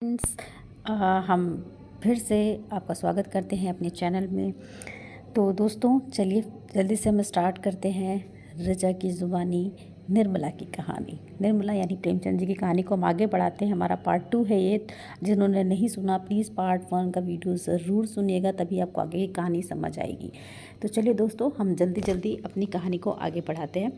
Friends, हम फिर से आपका स्वागत करते हैं अपने चैनल में। तो दोस्तों चलिए जल्दी से हम स्टार्ट करते हैं रजा की ज़ुबानी निर्मला की कहानी। निर्मला यानी प्रेमचंद जी की कहानी को हम आगे बढ़ाते हैं। हमारा पार्ट 2 है ये। जिन्होंने नहीं सुना प्लीज़ पार्ट 1 का वीडियो ज़रूर सुनिएगा, तभी आपको आगे की कहानी समझ आएगी। तो चलिए दोस्तों हम जल्दी जल्दी अपनी कहानी को आगे बढ़ाते हैं।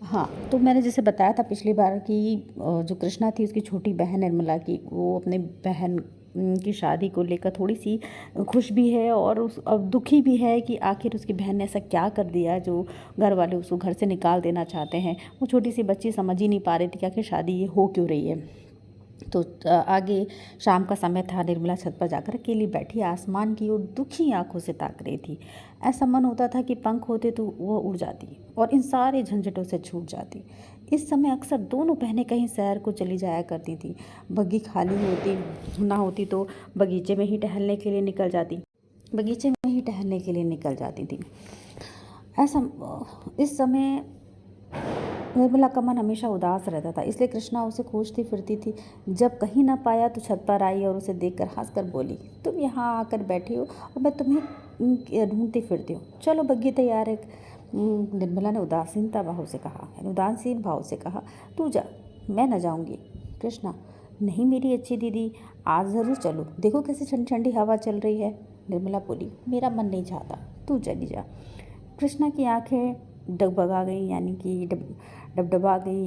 हाँ, तो मैंने जैसे बताया था पिछली बार कि जो कृष्णा थी उसकी छोटी बहन निर्मला की, वो अपने बहन की शादी को लेकर थोड़ी सी खुश भी है और अब दुखी भी है कि आखिर उसकी बहन ने ऐसा क्या कर दिया जो घर वाले उसको घर से निकाल देना चाहते हैं। वो छोटी सी बच्ची समझ ही नहीं पा रही थी कि आखिर शादी ये हो क्यों रही है। तो आगे शाम का समय था। निर्मला छत पर जाकर अकेली बैठी आसमान की ओर दुखी आंखों से ताक रही थी। ऐसा मन होता था कि पंख होते तो वो उड़ जाती और इन सारे झंझटों से छूट जाती। इस समय अक्सर दोनों बहनें कहीं सैर को चली जाया करती थी। बग्घी खाली होती ना होती तो बगीचे में ही टहलने के लिए निकल जाती थी। ऐसा इस समय निर्मला का मन हमेशा उदास रहता था, इसलिए कृष्णा उसे खोजती फिरती थी। जब कहीं ना पाया तो छत पर आई और उसे देखकर हंसकर बोली, तुम यहाँ आकर बैठी हो और मैं तुम्हें ढूंढती फिरती हूँ। चलो बग्घी तैयार है। निर्मला ने उदासीन भाव से कहा, तू जा, मैं न जाऊँगी। कृष्णा, नहीं मेरी अच्छी दीदी, आज ज़रूर चलो, देखो कैसी ठंडी ठंडी हवा चल रही है। निर्मला बोली, मेरा मन नहीं चाहता, तू चली जा। कृष्णा की आंखें डगबगा गई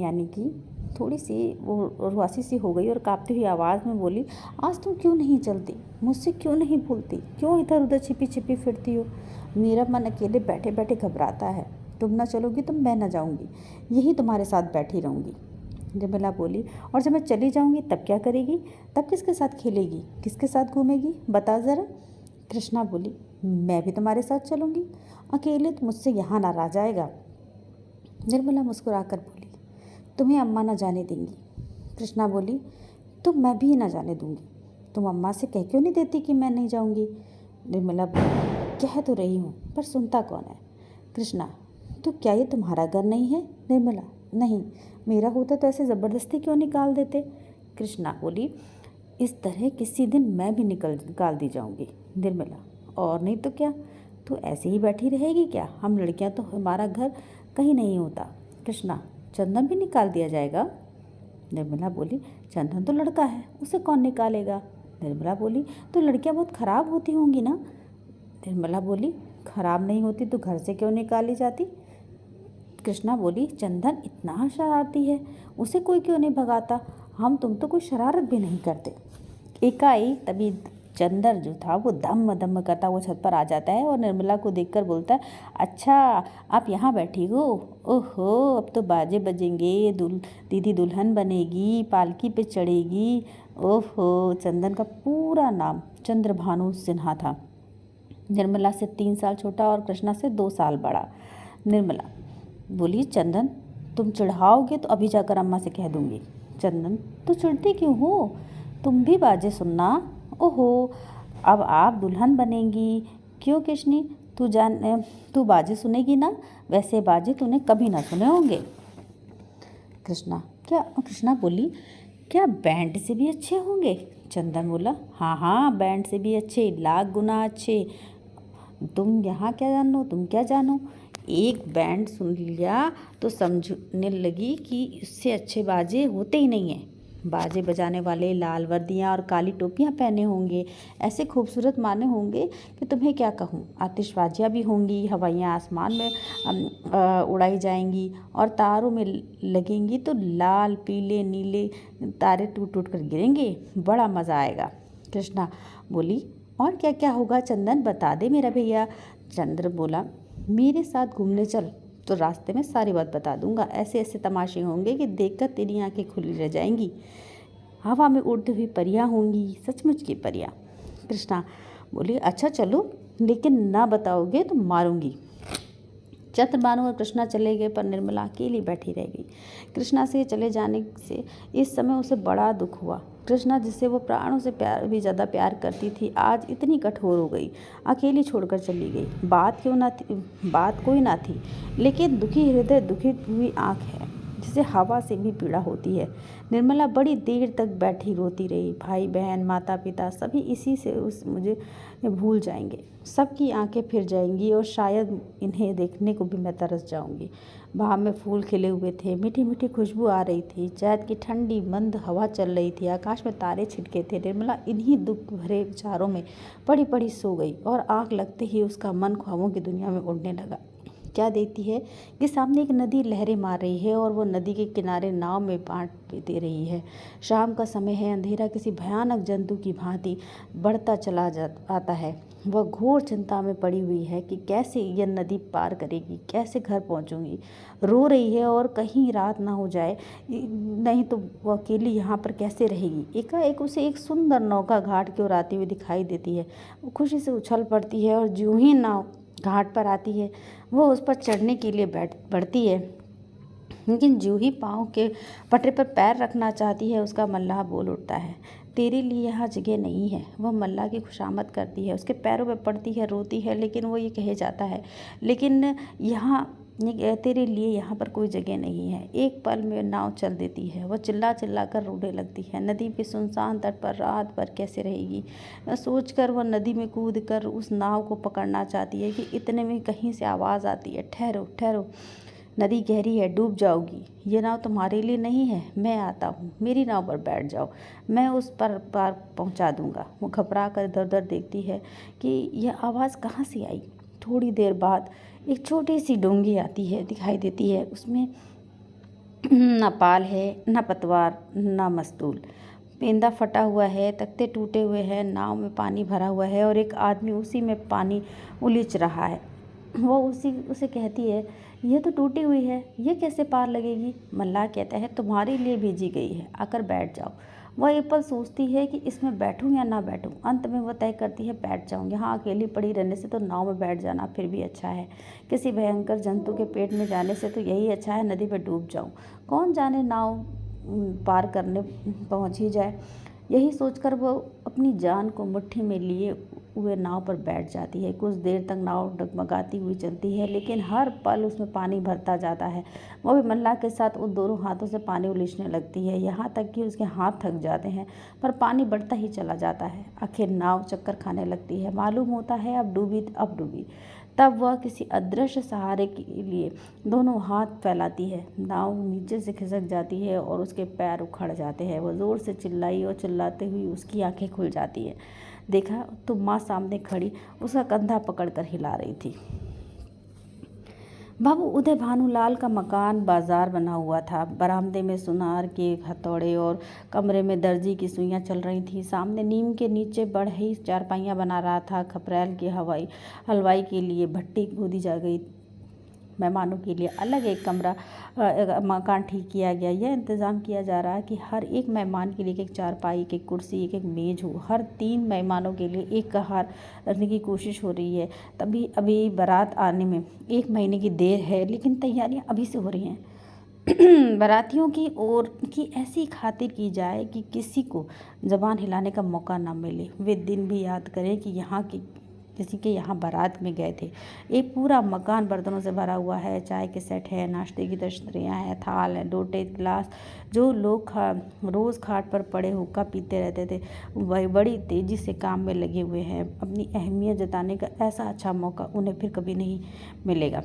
यानी कि थोड़ी सी वो रुआसी सी हो गई और काँपती हुई आवाज़ में बोली, आज तुम क्यों नहीं चलती, मुझसे क्यों नहीं भूलती, क्यों इधर उधर छिपी छिपी फिरती हो। मेरा मन अकेले बैठे बैठे घबराता है। तुम ना चलोगी तो मैं ना जाऊँगी, यही तुम्हारे साथ बैठी रहूँगी। निर्मला बोली, और जब मैं चली जाऊँगी तब क्या करेगी, तब किसके साथ खेलेगी, किसके साथ घूमेगी, बता ज़रा। कृष्णा बोली, मैं भी तुम्हारे साथ चलूँगी, अकेले तो मुझसे यहाँ ना रह जाएगा। निर्मला मुस्कुराकर बोली, तुम्हें अम्मा ना जाने देंगी। कृष्णा बोली, तो मैं भी ना जाने दूंगी। तुम अम्मा से कह क्यों नहीं देती कि मैं नहीं जाऊंगी। निर्मला बोली, कह तो रही हूँ पर सुनता कौन है। कृष्णा, तो क्या ये तुम्हारा घर नहीं है। निर्मला, नहीं, मेरा होता तो ऐसे ज़बरदस्ती क्यों निकाल देते। कृष्णा बोली, इस तरह किसी दिन मैं भी निकाल दी जाऊंगी। निर्मला, और नहीं तो क्या, तो ऐसे ही बैठी रहेगी क्या, हम लड़कियां तो हमारा घर कहीं नहीं होता। कृष्णा, चंदन भी निकाल दिया जाएगा। निर्मला बोली, चंदन तो लड़का है, उसे कौन निकालेगा। निर्मला बोली, तो लड़कियां बहुत खराब होती होंगी ना। निर्मला बोली, खराब नहीं होती तो घर से क्यों निकाली जाती। कृष्णा बोली, चंदन इतना शरारती है, उसे कोई क्यों नहीं भगाता, हम तुम तो कोई शरारत भी नहीं करते। एकाएक तभी चंदर जो था वो दम दम करता वो छत पर आ जाता है और निर्मला को देखकर बोलता है, अच्छा आप यहाँ बैठी हो, ओहो अब तो बाजे बजेंगे, दीदी दुल्हन बनेगी, पालकी पे चढ़ेगी। ओहो, चंदन का पूरा नाम चंद्रभानु सिन्हा था। निर्मला से 3 साल छोटा और कृष्णा से 2 साल बड़ा। निर्मला बोली, चंदन तुम चिढ़ाओगे तो अभी जाकर अम्मा से कह दूंगी। चंदन, तो चिढ़ती क्यों हो, तुम भी बाजे सुनना। ओहो, अब आप दुल्हन बनेंगी। क्यों किशनी, तू बाजे सुनेगी ना, वैसे बाजे तूने कभी ना सुने होंगे। कृष्णा बोली, क्या बैंड से भी अच्छे होंगे। चंदन बोला, हाँ हाँ, बैंड से भी अच्छे, लाख गुना अच्छे। तुम क्या जानो, एक बैंड सुन लिया तो समझने लगी कि इससे अच्छे बाजे होते ही नहीं हैं। बाजे बजाने वाले लाल वर्दियाँ और काली टोपियाँ पहने होंगे, ऐसे खूबसूरत माने होंगे कि तुम्हें क्या कहूँ। आतिशबाजियाँ भी होंगी, हवाइयाँ आसमान में उड़ाई जाएंगी और तारों में लगेंगी तो लाल पीले नीले तारे टूट टूट कर गिरेंगे, बड़ा मज़ा आएगा। कृष्णा बोली, और क्या क्या होगा चंदन, बता दे मेरा भैया। चंद्र बोला, मेरे साथ घूमने चल तो रास्ते में सारी बात बता दूंगा, ऐसे ऐसे तमाशे होंगे कि देखकर तेरी आंखें खुली रह जाएंगी। हवा में उड़ती हुई परियां होंगी, सचमुच की परियां। कृष्णा बोली, अच्छा चलो, लेकिन ना बताओगे तो मारूंगी। चंद्रभानु और कृष्णा चले गए पर निर्मला अकेली बैठी रह गई। कृष्णा से चले जाने से इस समय उसे बड़ा दुख हुआ। कृष्णा जिससे वो प्राणों से भी ज़्यादा प्यार करती थी, आज इतनी कठोर हो गई, अकेली छोड़कर चली गई। बात कोई ना थी, लेकिन दुखी हृदय दुखी हुई आँख है। जिसे हवा से भी पीड़ा होती है। निर्मला बड़ी देर तक बैठी रोती रही। भाई बहन, माता पिता सभी इसी से उस मुझे भूल जाएंगे। सबकी आंखें फिर जाएंगी और शायद इन्हें देखने को भी मैं तरस जाऊंगी। बाग में फूल खिले हुए थे, मीठी मीठी खुशबू आ रही थी, चैत की ठंडी मंद हवा चल रही थी, आकाश में तारे छिटके थे। निर्मला इन्हीं दुख भरे विचारों में पड़ी पड़ी सो गई और आँख लगते ही उसका मन ख्वाबों की दुनिया में उड़ने लगा। क्या देखती है कि सामने एक नदी लहरें मार रही है और वो नदी के किनारे नाव में बाँट दे रही है। शाम का समय है, अंधेरा किसी भयानक जंतु की भांति बढ़ता चला आता है। वह घोर चिंता में पड़ी हुई है कि कैसे यह नदी पार करेगी, कैसे घर पहुंचूंगी। रो रही है और कहीं रात ना हो जाए, नहीं तो वो अकेली यहाँ पर कैसे रहेगी। एकाएक उसे एक सुंदर नौका घाट की ओर आती हुई दिखाई देती है। वो खुशी से उछल पड़ती है और ज्यों ही नाव घाट पर आती है वो उस पर चढ़ने के लिए बढ़ती है, लेकिन जो ही पाँव के पटरे पर पैर रखना चाहती है उसका मल्लाह बोल उठता है, तेरे लिए यहाँ जगह नहीं है। वह मल्लाह की खुशामद करती है, उसके पैरों में पड़ती है, रोती है, लेकिन वो ये कहे जाता है, लेकिन यहाँ तेरे लिए यहाँ पर कोई जगह नहीं है। एक पल में नाव चल देती है। वह चिल्ला चिल्ला कर रोने लगती है। नदी के सुनसान तट पर रात भर कैसे रहेगी, सोचकर वह नदी में कूद कर उस नाव को पकड़ना चाहती है कि इतने में कहीं से आवाज़ आती है, ठहरो ठहरो, नदी गहरी है, डूब जाओगी। ये नाव तुम्हारे लिए नहीं है, मैं आता हूँ, मेरी नाव पर बैठ जाओ, मैं उस पर पार पहुँचा दूँगा। वो घबरा कर इधर उधर देखती है कि यह आवाज़ कहाँ से आई। थोड़ी देर बाद एक छोटी सी डोंगी आती है, दिखाई देती है। उसमें न पाल है, न पतवार, न मस्तूल। पेंदा फटा हुआ है, तख्ते टूटे हुए हैं, नाव में पानी भरा हुआ है और एक आदमी उसी में पानी उलीच रहा है। वो उसे कहती है, यह तो टूटी हुई है, ये कैसे पार लगेगी। मल्लाह कहता है, तुम्हारे लिए भेजी गई है, आकर बैठ जाओ। वह एक पल सोचती है कि इसमें बैठूं या ना बैठूं। अंत में वह तय करती है, बैठ जाऊं। यहाँ अकेली पड़ी रहने से तो नाव में बैठ जाना फिर भी अच्छा है। किसी भयंकर जंतु के पेट में जाने से तो यही अच्छा है, नदी में डूब जाऊं। कौन जाने नाव पार करने पहुँच ही जाए। यही सोचकर वो अपनी जान को मुट्ठी में लिए हुए नाव पर बैठ जाती है। कुछ देर तक नाव डगमगाती हुई चलती है, लेकिन हर पल उसमें पानी भरता जाता है। वो भी मल्लाह के साथ उन दोनों हाथों से पानी उलीचने लगती है, यहाँ तक कि उसके हाथ थक जाते हैं, पर पानी बढ़ता ही चला जाता है। आखिर नाव चक्कर खाने लगती है। मालूम होता है अब डूबी। तब वह किसी अदृश्य सहारे के लिए दोनों हाथ फैलाती है। नाव नीचे से खिसक जाती है और उसके पैर उखड़ जाते हैं। वह ज़ोर से चिल्लाई और चिल्लाते हुई उसकी आंखें खुल जाती है। देखा तो माँ सामने खड़ी उसका कंधा पकड़कर हिला रही थी। बाबू उदय भानुलाल का मकान बाजार बना हुआ था। बरामदे में सुनार के हथौड़े और कमरे में दर्जी की सुइयां चल रही थी। सामने नीम के नीचे बढ़ई चारपाइयाँ बना रहा था। खपरेल की हलवाई के लिए भट्टी खोदी जा गई। मेहमानों के लिए अलग एक मकान ठीक किया गया। यह इंतज़ाम किया जा रहा है कि हर एक मेहमान के लिए एक चारपाई, एक कुर्सी, एक मेज़ हो। हर 3 मेहमानों के लिए एक कहार रखने की कोशिश हो रही है। तभी अभी बारात आने में 1 महीने की देर है, लेकिन तैयारियां अभी से हो रही हैं। बारातियों की ओर की ऐसी खातिर की जाए कि किसी को ज़बान हिलाने का मौका न मिले। वे दिन भी याद करें कि किसी के यहाँ बारात में गए थे। एक पूरा मकान बर्तनों से भरा हुआ है। चाय के सेट है, नाश्ते की तश्तरियाँ हैं, थाल हैं, लोटे, गिलास। जो लोग रोज़ खाट पर पड़े हुक्का पीते रहते थे, वह बड़ी तेज़ी से काम में लगे हुए हैं। अपनी अहमियत जताने का ऐसा अच्छा मौका उन्हें फिर कभी नहीं मिलेगा।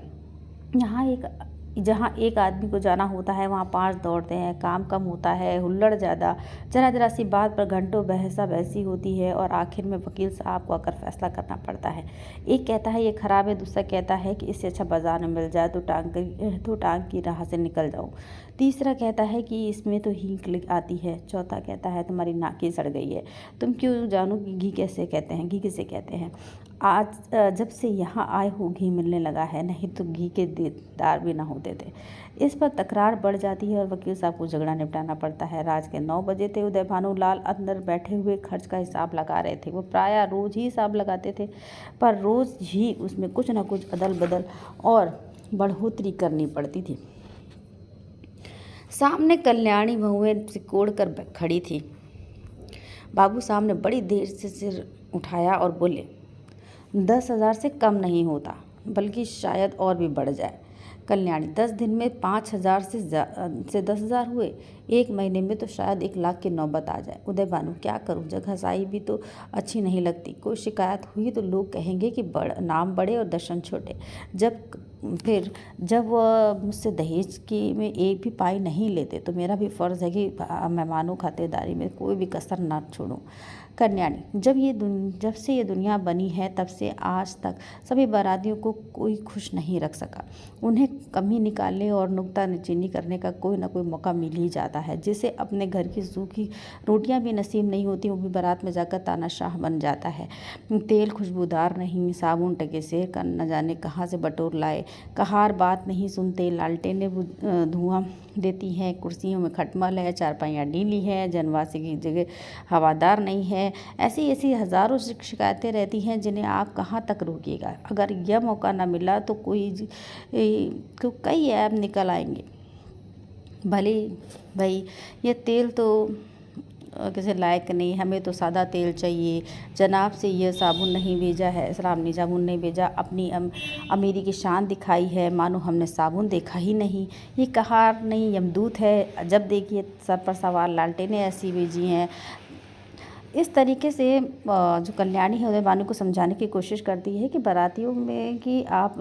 जहाँ एक आदमी को जाना होता है वहाँ 5 दौड़ते हैं। काम कम होता है, हुल्लड़ ज़्यादा। जरा सी बात पर घंटों बहसा बहसी होती है और आखिर में वकील साहब को आकर फैसला करना पड़ता है। एक कहता है ये खराब है, दूसरा कहता है कि इससे अच्छा बाजार में मिल जाए तो टांग की राह से निकल जाऊँ। तीसरा कहता है कि इसमें तो हींग आती है। चौथा कहता है तुम्हारी नाक सड़ गई है, तुम क्यों जानो कि घी किसे कहते हैं। आज जब से यहाँ आए हो घी मिलने लगा है, नहीं तो घी के देदार भी ना होते थे। इस पर तकरार बढ़ जाती है और वकील साहब को झगड़ा निपटाना पड़ता है। रात के 9 बजे थे। उदय भानुलाल अंदर बैठे हुए खर्च का हिसाब लगा रहे थे। वो प्रायः रोज़ ही हिसाब लगाते थे, पर रोज़ ही उसमें कुछ न कुछ अदल बदल और बढ़ोतरी करनी पड़ती थी। सामने कल्याणी बहुएं सिकोड़ कर खड़ी थी। बाबू साहब ने बड़ी देर से सिर उठाया और बोले, 10,000 से कम नहीं होता, बल्कि शायद और भी बढ़ जाए। कल्याणी 10 दिन में 5,000 से 10,000 हुए, 1 महीने में तो शायद 1,00,000 की नौबत आ जाए। उदय भानु क्या करूं, जगह साई भी तो अच्छी नहीं लगती। कोई शिकायत हुई तो लोग कहेंगे कि नाम बड़े और दर्शन छोटे। जब वह मुझसे दहेज की में एक भी पाई नहीं लेते तो मेरा भी फ़र्ज़ है कि मेहमानों खातिरदारी में कोई भी कसर ना छोड़ूं। कल्याणी जब से ये दुनिया बनी है तब से आज तक सभी बारातियों को कोई खुश नहीं रख सका। उन्हें कमी निकालने और नुक्ताचीनी करने का कोई ना कोई मौका मिल ही जाता है। जिसे अपने घर की सूखी रोटियां भी नसीब नहीं होती वो भी बारात में जाकर तानाशाह बन जाता है। तेल खुशबूदार नहीं, साबुन टके से न जाने कहाँ से बटोर लाए, कहार बात नहीं सुनते, लालटेनें धुआं देती हैं, कुर्सियों में खटमल है, चारपाइयाँ ढीली है, जनवासी की जगह हवादार नहीं है। ऐसी ऐसी हज़ारों शिकायतें रहती हैं जिन्हें आप कहाँ तक रोकिएगा। अगर यह मौका न मिला तो कई ऐप निकल आएंगे। भले भाई ये तेल तो किसी लायक नहीं, हमें तो सादा तेल चाहिए, जनाब से यह साबुन नहीं भेजा है, सरामनी साबुन नहीं भेजा, अपनी अमीरी की शान दिखाई है, मानो हमने साबुन देखा ही नहीं। ये कहार नहीं यमदूत है, जब देखिए सर पर सवार लालटेनें ऐसी भेजी हैं। इस तरीके से जो कल्याणी है उदय भानु को समझाने की कोशिश करती है कि बारातियों में कि आप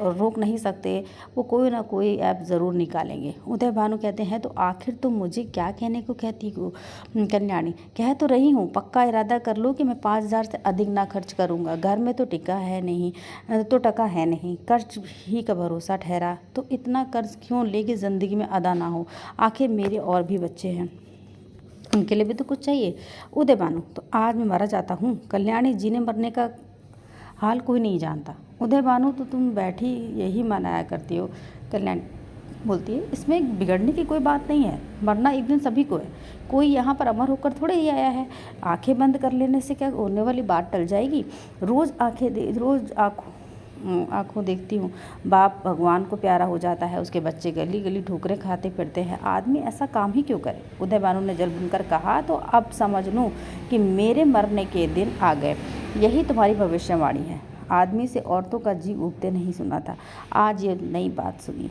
रोक नहीं सकते, वो कोई ना कोई ऐप ज़रूर निकालेंगे। उदय भानु कहते हैं तो आखिर तुम मुझे क्या कहने को कहती हो। कल्याणी कह तो रही हूँ, पक्का इरादा कर लो कि मैं 5,000 से अधिक ना खर्च करूँगा। घर में तो टका है नहीं, कर्ज ही का भरोसा ठहरा तो इतना कर्ज क्यों ले कि ज़िंदगी में अदा ना हो। आखिर मेरे और भी बच्चे हैं, उनके लिए भी तो कुछ चाहिए। उदय भानु तो आज मैं मारा जाता हूँ। कल्याणी जीने मरने का हाल कोई नहीं जानता। उदय भानु तो तुम बैठी यही मनाया करती हो। कल्याणी बोलती है इसमें बिगड़ने की कोई बात नहीं है, मरना एक दिन सभी को है, कोई यहाँ पर अमर होकर थोड़े ही आया है। आंखें बंद कर लेने से क्या होने वाली बात टल जाएगी। रोज़ आँखों देखती हूँ, बाप भगवान को प्यारा हो जाता है, उसके बच्चे गली गली ठोकरें खाते फिरते हैं, आदमी ऐसा काम ही क्यों करे। उदय भानु ने जल बुनकर कहा तो अब समझ लूँ कि मेरे मरने के दिन आ गए। यही तुम्हारी भविष्यवाणी है। आदमी से औरतों का जी उगते नहीं सुना था, आज ये नई बात सुनी।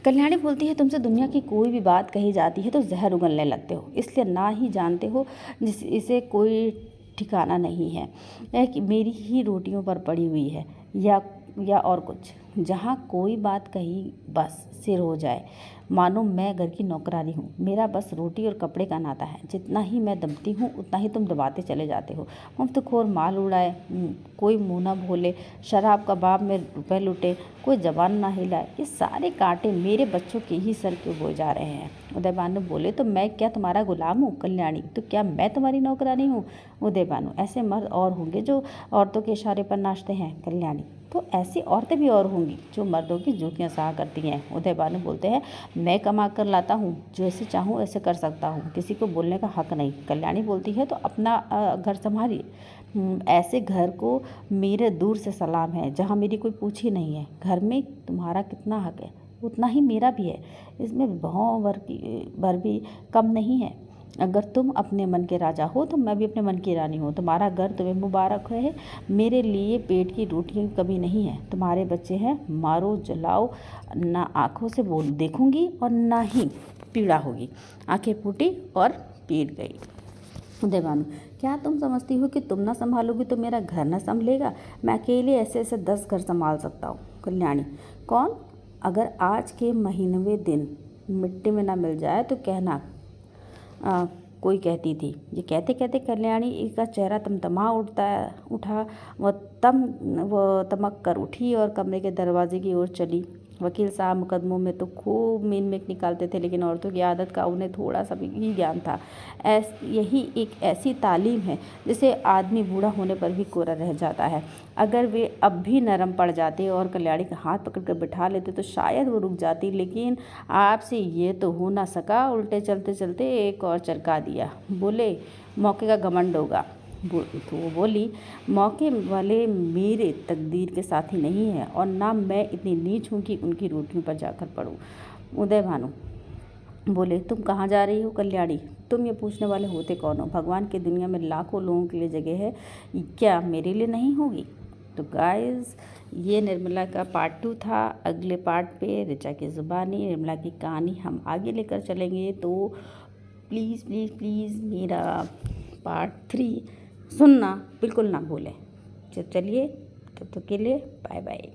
कल्याणी बोलती है तुमसे दुनिया की कोई भी बात कही जाती है तो जहर उगलने लगते हो, इसलिए ना ही जानते हो इसे कोई ठिकाना नहीं है कि मेरी ही रोटियों पर पड़ी हुई है या और कुछ। जहाँ कोई बात कही बस सिर हो जाए, मानो मैं घर की नौकरानी हूँ। मेरा बस रोटी और कपड़े का नाता है, जितना ही मैं दबती हूँ उतना ही तुम दबाते चले जाते हो। मुफ्तखोर माल उड़ाए, कोई मुँह ना भोले, शराब कबाब में रुपए लुटे, कोई जबान ना हिलाए, ये सारे कांटे मेरे बच्चों के ही सर क्यों बोए जा रहे हैं। उदय भानु बोले तो मैं क्या तुम्हारा गुलाम हूँ। कल्याणी तो क्या मैं तुम्हारी नौकरानी हूँ। उदय भानु ऐसे मर्द और होंगे जो औरतों के इशारे पर नाचते हैं। कल्याणी तो ऐसी औरतें भी और होंगी जो मर्दों की जूतियाँ सहा करती हैं। उदय भानु बोलते हैं मैं कमा कर लाता हूँ, जैसे चाहूँ ऐसे कर सकता हूँ, किसी को बोलने का हक नहीं। कल्याणी बोलती है तो अपना घर संभालिए। ऐसे घर को मेरे दूर से सलाम है जहाँ मेरी कोई पूछ ही नहीं है। घर में तुम्हारा कितना हक है उतना ही मेरा भी है, इसमें भाव भर भी कम नहीं है। अगर तुम अपने मन के राजा हो तो मैं भी अपने मन की रानी हूँ। तुम्हारा घर तुम्हें मुबारक है, मेरे लिए पेट की रोटी की कमी नहीं है। तुम्हारे बच्चे हैं, मारो जलाओ, ना आँखों से बोल देखूंगी और ना ही पीड़ा होगी। आंखें फूटी और पीट गई। उदय भानु क्या तुम समझती हो कि तुम ना संभालोगी तो मेरा घर ना संभलेगा। मैं अकेले ऐसे 10 घर संभाल सकता हूँ। कल्याणी कौन, अगर आज के महीनवे दिन मिट्टी में ना मिल जाए तो कहना कोई कहती थी। ये कहते कहते कल्याणी का चेहरा तमतमा उठा। वह तमक कर उठी और कमरे के दरवाजे की ओर चली। वकील साहब मुकदमों में तो खूब मीन मेक निकालते थे, लेकिन औरतों की आदत का उन्हें थोड़ा सा भी ही ज्ञान था। यही एक ऐसी तालीम है जिसे आदमी बूढ़ा होने पर भी कोरा रह जाता है। अगर वे अब भी नरम पड़ जाते और कल्याणी का हाथ पकड़कर बिठा लेते तो शायद वो रुक जाती, लेकिन आपसे ये तो हो ना सका। उल्टे चलते चलते एक और चरका दिया। बोले मौके का घमंड होगा। तो वो बोली मौके वाले मेरे तकदीर के साथी नहीं है और ना मैं इतनी नीच हूँ कि उनकी रोटियों पर जाकर पड़ूँ। उदय भानु बोले तुम कहाँ जा रही हो। कल्याणी तुम ये पूछने वाले होते कौन हो। भगवान की दुनिया में लाखों लोगों के लिए जगह है, क्या मेरे लिए नहीं होगी। तो गाइस ये निर्मला का पार्ट 2 था। अगले पार्ट पे ऋचा की ज़ुबानी, निर्मला की कहानी हम आगे लेकर चलेंगे। तो प्लीज़ प्लीज़ प्लीज़ मेरा पार्ट 3 सुनना बिल्कुल ना भूलें। चलिए तब तक के लिए बाय बाय।